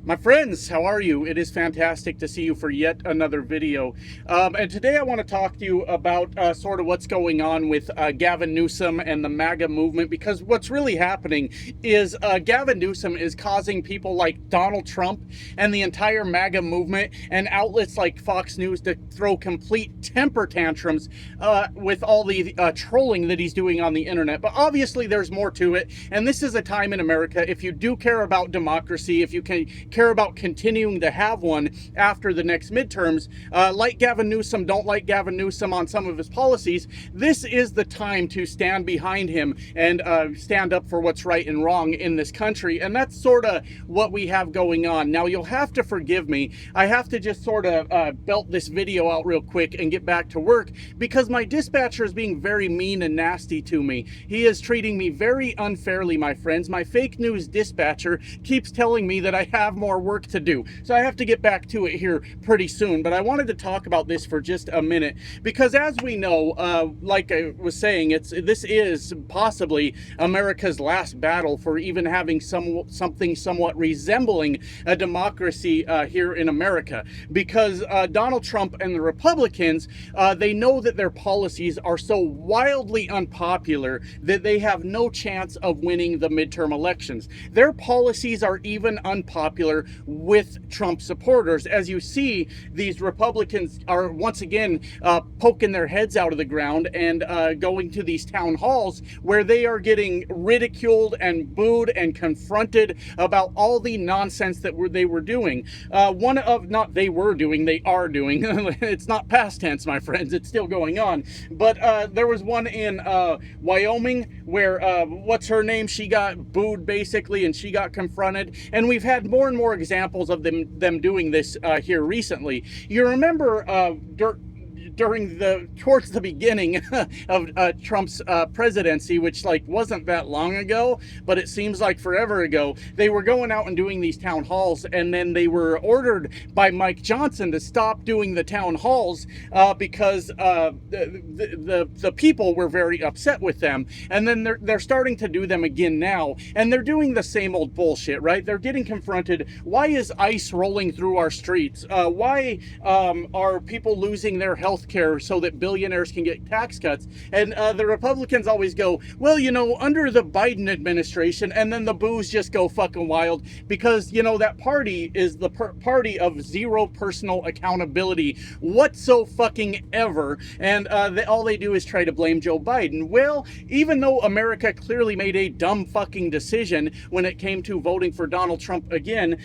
My friends, how are you? It is fantastic to see you for yet another video. And today I want to talk to you about sort of what's going on with Gavin Newsom and the MAGA movement, because what's really happening is Gavin Newsom is causing people like Donald Trump and the entire MAGA movement and outlets like Fox News to throw complete temper tantrums with all the trolling that he's doing on the internet. But obviously there's more to it, and this is a time in America, if you do care about democracy, if you can care about continuing to have one after the next midterms, like Gavin Newsom, don't like Gavin Newsom on some of his policies, this is the time to stand behind him and stand up for what's right and wrong in this country. And that's sort of what we have going on. Now, you'll have to forgive me. I have to just sort of belt this video out real quick and get back to work, because my dispatcher is being very mean and nasty to me. He is treating me very unfairly, my friends. My fake news dispatcher keeps telling me that I have more work to do. So I have to get back to it here pretty soon. But I wanted to talk about this for just a minute, because as we know, like I was saying, this is possibly America's last battle for even having something somewhat resembling a democracy here in America, because Donald Trump and the Republicans, they know that their policies are so wildly unpopular that they have no chance of winning the midterm elections. Their policies are even unpopular with Trump supporters. As you see, these Republicans are once again poking their heads out of the ground and going to these town halls where they are getting ridiculed and booed and confronted about all the nonsense that they were doing. They are doing. It's not past tense, my friends. It's still going on. But there was one in Wyoming where, what's her name? She got booed basically, and she got confronted. And we've had more and more examples of them doing this here recently. You remember towards the beginning of Trump's presidency, which wasn't that long ago, but it seems like forever ago, they were going out and doing these town halls, and then they were ordered by Mike Johnson to stop doing the town halls because the people were very upset with them. And then they're starting to do them again now, and they're doing the same old bullshit, right? They're getting confronted. Why is ICE rolling through our streets? Why are people losing their health care so that billionaires can get tax cuts? And the Republicans always go, well, under the Biden administration, and then the boos just go fucking wild, because that party is the party of zero personal accountability whatsoever, and all they do is try to blame Joe Biden. Well, even though America clearly made a dumb fucking decision when it came to voting for Donald Trump again,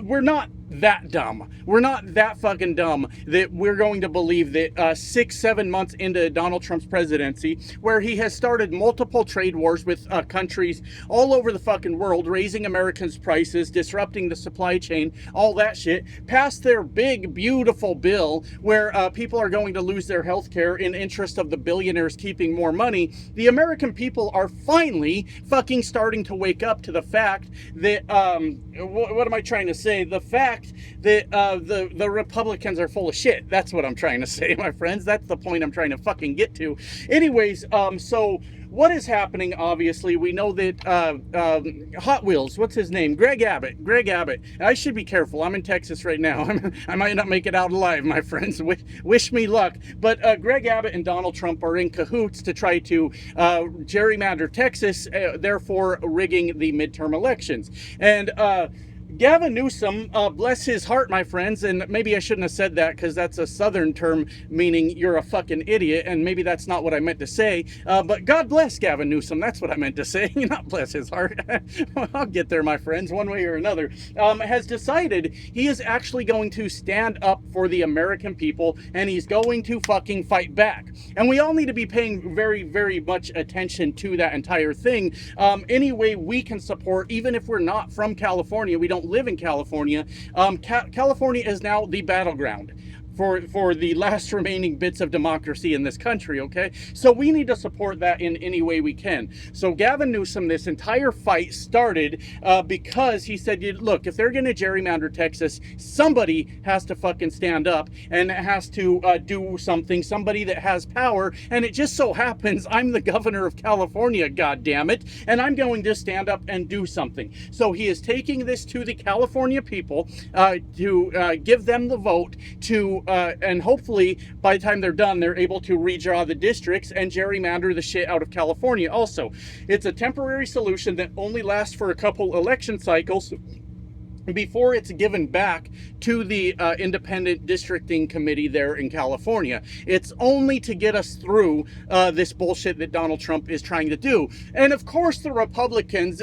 we're not that dumb. We're not that fucking dumb that we're going to believe that 6-7 months into Donald Trump's presidency, where he has started multiple trade wars with countries all over the fucking world, raising Americans' prices, disrupting the supply chain, all that shit, passed their big, beautiful bill where people are going to lose their health care in interest of the billionaires keeping more money. The American people are finally fucking starting to wake up to the fact that, what am I trying to say? The fact that the Republicans are full of shit. That's what I'm trying to say, my friends. That's the point I'm trying to fucking get to. Anyways, so what is happening? Obviously, we know that Hot Wheels, what's his name? Greg Abbott. I should be careful. I'm in Texas right now. I might not make it out alive, my friends. Wish me luck. But Greg Abbott and Donald Trump are in cahoots to try to gerrymander Texas, therefore rigging the midterm elections. And Gavin Newsom, bless his heart, my friends, and maybe I shouldn't have said that because that's a Southern term meaning you're a fucking idiot, and maybe that's not what I meant to say, but God bless Gavin Newsom, that's what I meant to say, not bless his heart. I'll get there, my friends, one way or another, has decided he is actually going to stand up for the American people, and he's going to fucking fight back. And we all need to be paying very, very much attention to that entire thing. Any way we can support, even if we're not from California, we don't live in California. California is now the battleground. for the last remaining bits of democracy in this country, okay? So we need to support that in any way we can. So Gavin Newsom, this entire fight started because he said, look, if they're going to gerrymander Texas, somebody has to fucking stand up, and it has to do something, somebody that has power, and it just so happens I'm the governor of California, goddammit, and I'm going to stand up and do something. So he is taking this to the California people to give them the vote to and hopefully by the time they're done, they're able to redraw the districts and gerrymander the shit out of California. Also, it's a temporary solution that only lasts for a couple election cycles before it's given back to the independent districting committee there in California. It's only to get us through this bullshit that Donald Trump is trying to do. And of course the Republicans,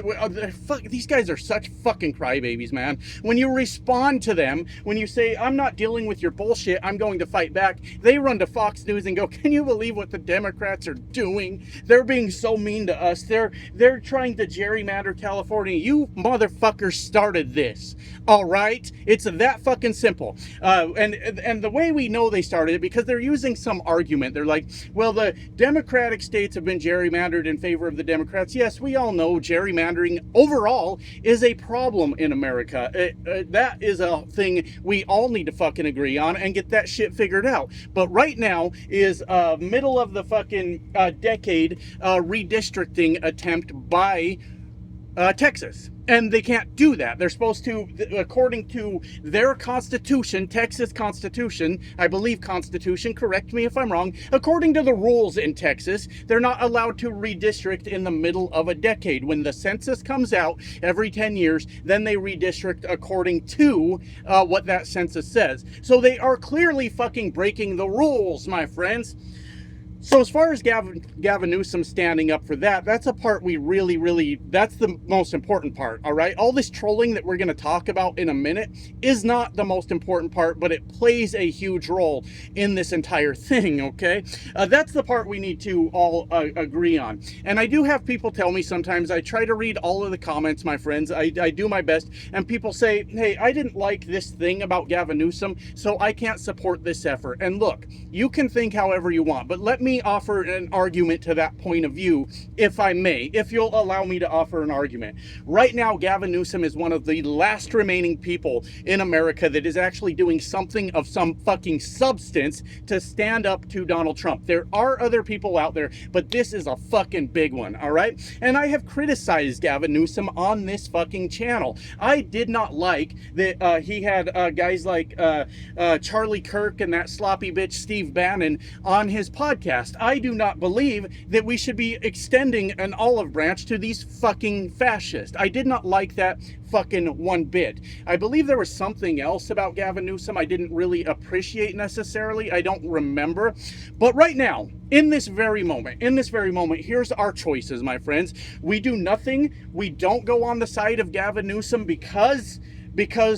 these guys are such fucking crybabies, man. When you respond to them, when you say, I'm not dealing with your bullshit, I'm going to fight back, they run to Fox News and go, can you believe what the Democrats are doing? They're being so mean to us. They're trying to gerrymander California. You motherfuckers started this. All right, it's that fucking simple. And the way we know they started it, because they're using some argument. They're like, well, the Democratic states have been gerrymandered in favor of the Democrats. Yes, we all know gerrymandering overall is a problem in America. That is a thing we all need to fucking agree on and get that shit figured out. But right now is middle of the fucking decade redistricting attempt by Texas. And they can't do that. They're supposed to, according to their constitution, Texas Constitution, I believe Constitution, correct me if I'm wrong, according to the rules in Texas, they're not allowed to redistrict in the middle of a decade. When the census comes out every 10 years, then they redistrict according to what that census says. So they are clearly fucking breaking the rules, my friends. So as far as Gavin Newsom standing up for that, that's a part we really, that's the most important part, all right? All this trolling that we're going to talk about in a minute is not the most important part, but it plays a huge role in this entire thing, okay? That's the part we need to all agree on. And I do have people tell me sometimes, I try to read all of the comments, my friends, I do my best, and people say, hey, I didn't like this thing about Gavin Newsom, so I can't support this effort. And look, you can think however you want, but let me offer an argument to that point of view, if I may, if you'll allow me to offer an argument. Right now, Gavin Newsom is one of the last remaining people in America that is actually doing something of some fucking substance to stand up to Donald Trump. There are other people out there, but this is a fucking big one, all right? And I have criticized Gavin Newsom on this fucking channel. I did not like that he had guys like Charlie Kirk and that sloppy bitch Steve Bannon on his podcast. I do not believe that we should be extending an olive branch to these fucking fascists. I did not like that fucking one bit. I believe there was something else about Gavin Newsom I didn't really appreciate necessarily. I don't remember. But right now, in this very moment, here's our choices, my friends. We do nothing. We don't go on the side of Gavin Newsom because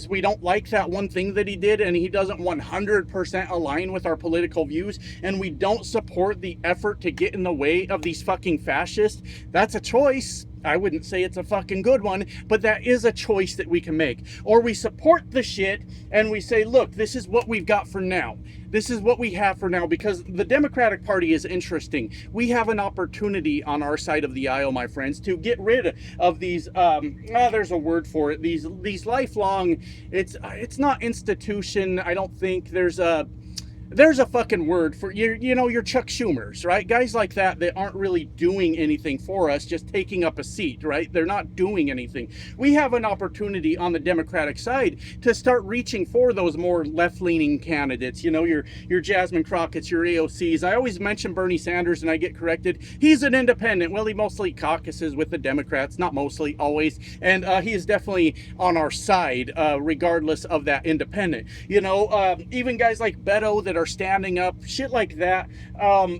we don't like that one thing that he did and he doesn't 100% align with our political views, and we don't support the effort to get in the way of these fucking fascists. That's a choice. I wouldn't say it's a fucking good one, but that is a choice that we can make. Or we support the shit and we say, look, this is what we've got for now. This is what we have for now, because the Democratic Party is interesting. We have an opportunity on our side of the aisle, my friends, to get rid of these, there's a word for it, these lifelong, it's not institution, I don't think, there's a fucking word for, you know, your Chuck Schumers, right? Guys like that aren't really doing anything for us, just taking up a seat, right? They're not doing anything. We have an opportunity on the Democratic side to start reaching for those more left-leaning candidates, you know, your Jasmine Crockett's, your AOCs. I always mention Bernie Sanders and I get corrected. He's an independent. Well, he mostly caucuses with the Democrats, not mostly, always. And he is definitely on our side, regardless of that independent. You know, even guys like Beto that are standing up, shit like that.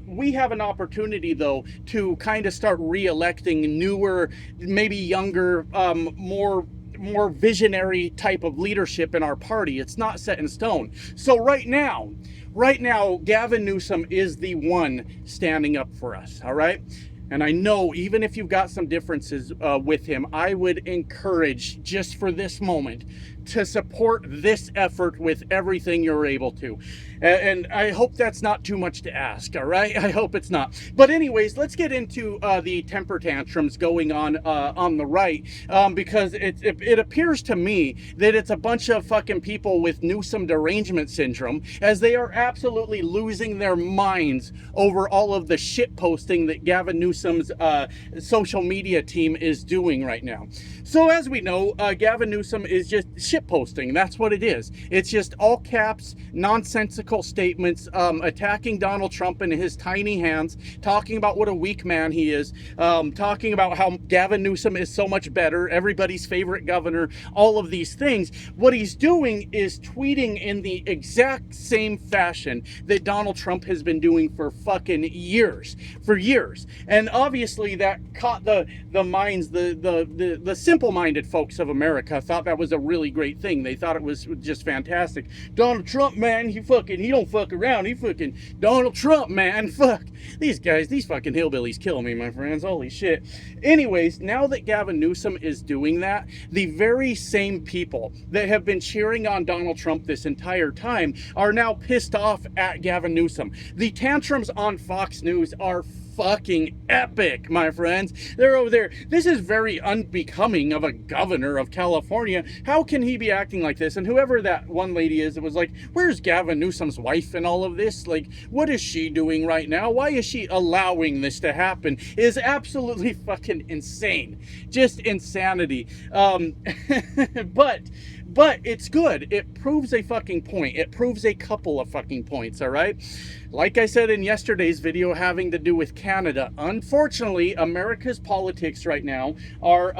We have an opportunity, though, to kind of start re-electing newer, maybe younger, more visionary type of leadership in our party. It's not set in stone. So right now, Gavin Newsom is the one standing up for us, all right? And I know even if you've got some differences with him, I would encourage, just for this moment, to support this effort with everything you're able to. And I hope that's not too much to ask, all right? I hope it's not. But anyways, let's get into the temper tantrums going on the right, because it appears to me that it's a bunch of fucking people with Newsom derangement syndrome, as they are absolutely losing their minds over all of the shit posting that Gavin Newsom's social media team is doing right now. So as we know, Gavin Newsom is just shit posting. That's what it is. It's just all caps, nonsensical statements, attacking Donald Trump in his tiny hands, talking about what a weak man he is, talking about how Gavin Newsom is so much better, everybody's favorite governor, all of these things. What he's doing is tweeting in the exact same fashion that Donald Trump has been doing for fucking years. And obviously that caught the minds, the simple-minded folks of America thought that was a really great thing. They thought it was just fantastic. Donald Trump, man, he don't fuck around. He fucking Donald Trump, man. Fuck. These guys, these fucking hillbillies kill me, my friends. Holy shit. Anyways, now that Gavin Newsom is doing that, the very same people that have been cheering on Donald Trump this entire time are now pissed off at Gavin Newsom. The tantrums on Fox News are fucking epic, my friends. They're over there. This is very unbecoming of a governor of California. How can he be acting like this? And whoever that one lady is, it was like, where's Gavin Newsom's wife and all of this? Like, what is she doing right now? Why is she allowing this to happen? It is absolutely fucking insane. Just insanity. But it's good. It proves a fucking point. It proves a couple of fucking points, all right? Like I said in yesterday's video having to do with Canada, unfortunately, America's politics right now are,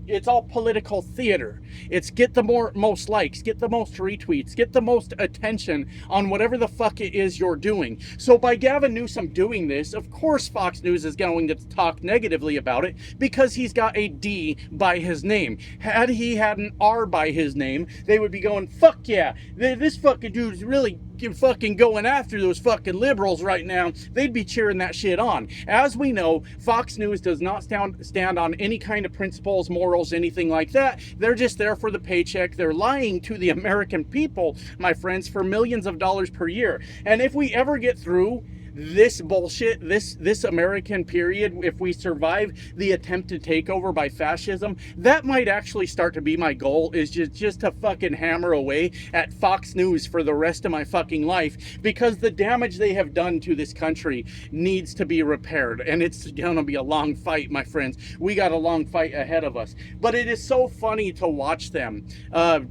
it's all political theater. It's get the most likes, get the most retweets, get the most attention on whatever the fuck it is you're doing. So by Gavin Newsom doing this, of course Fox News is going to talk negatively about it because he's got a D by his name. Had he had an R by his name, they would be going, fuck yeah, this fucking dude's really fucking going after those fucking liberals right now. They'd be cheering that shit on. As we know, Fox News does not stand on any kind of principles, morals, anything like that. They're just there for the paycheck. They're lying to the American people, my friends, for millions of dollars per year. And if we ever get through this bullshit, this American period, if we survive the attempted takeover by fascism, that might actually start to be my goal, is just to fucking hammer away at Fox News for the rest of my fucking life, because the damage they have done to this country needs to be repaired, and it's gonna be a long fight, my friends. We got a long fight ahead of us. But it is so funny to watch them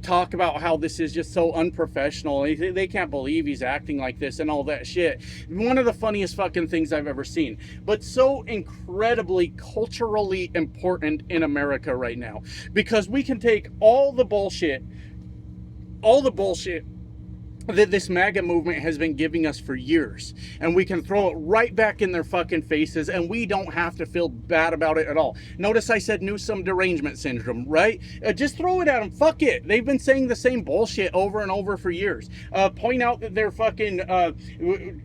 talk about how this is just so unprofessional. They can't believe he's acting like this and all that shit. One of the funniest fucking things I've ever seen, but so incredibly culturally important in America right now, because we can take all the bullshit that this MAGA movement has been giving us for years, and we can throw it right back in their fucking faces, and we don't have to feel bad about it at all. Notice I said Newsom derangement syndrome, right? Just throw it at them. Fuck it. They've been saying the same bullshit over and over for years. Point out that they're fucking,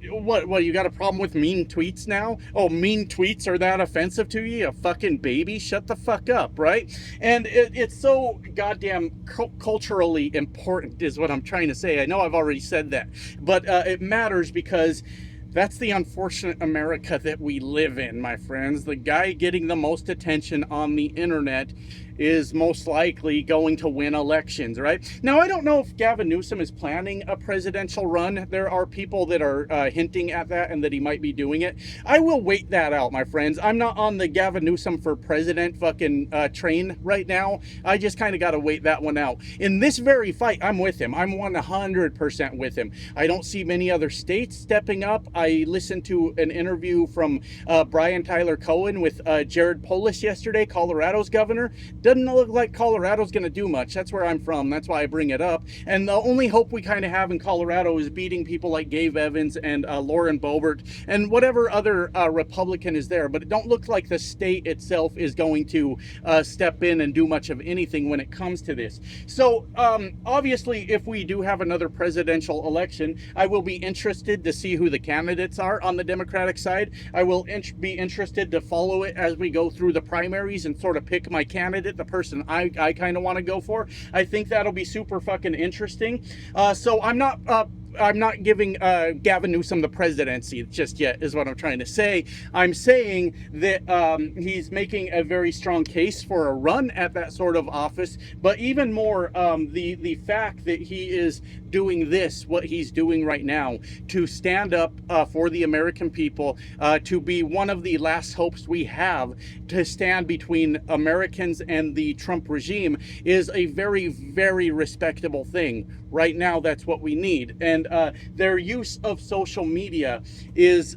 what, you got a problem with mean tweets now? Oh, mean tweets are that offensive to you? A fucking baby? Shut the fuck up, right? And it's so goddamn culturally important is what I'm trying to say. I know I've already said that, but it matters because that's the unfortunate America that we live in, my friends. The guy getting the most attention on the internet is most likely going to win elections, right? Now, I don't know if Gavin Newsom is planning a presidential run. There are people that are hinting at that and that he might be doing it. I will wait that out, my friends. I'm not on the Gavin Newsom for president fucking train right now. I just kind of got to wait that one out. In this very fight, I'm with him. I'm 100% with him. I don't see many other states stepping up. I listened to an interview from Brian Tyler Cohen with Jared Polis yesterday, Colorado's governor. Doesn't look like Colorado's going to do much. That's where I'm from. That's why I bring it up. And the only hope we kind of have in Colorado is beating people like Gabe Evans and Lauren Boebert and whatever other Republican is there. But it don't look like the state itself is going to step in and do much of anything when it comes to this. So obviously, if we do have another presidential election, I will be interested to see who the candidates are on the Democratic side. I will be interested to follow it as we go through the primaries and sort of pick my candidate with the person I kind of want to go for. I think that'll be super fucking interesting. So I'm not giving Gavin Newsom the presidency just yet, is what I'm trying to say. I'm saying that he's making a very strong case for a run at that sort of office, but even more, the fact that he is doing what he's doing right now, to stand up for the American people, to be one of the last hopes we have to stand between Americans and the Trump regime, is a very, very respectable thing. Right now, that's what we need. And their use of social media is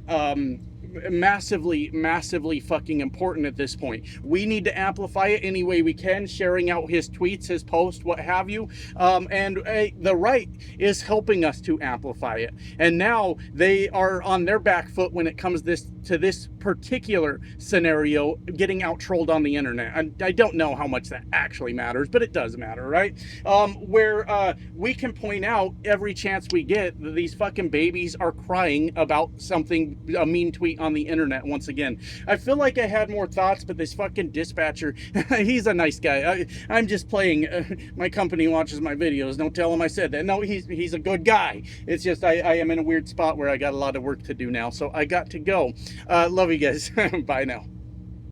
massively fucking important at this point. We need to amplify it any way we can, sharing out his tweets, his posts, what have you. And the right is helping us to amplify it. And now they are on their back foot when it comes to this particular scenario, getting out trolled on the internet. I don't know how much that actually matters, but it does matter, right? Where we can point out every chance we get that these fucking babies are crying about something, a mean tweet on the internet once again. I feel like I had more thoughts, but this fucking dispatcher, he's a nice guy. I'm just playing. My company watches my videos. Don't tell him I said that. No, he's a good guy. It's just I am in a weird spot where I got a lot of work to do now, so I got to go. Love you guys. Bye now.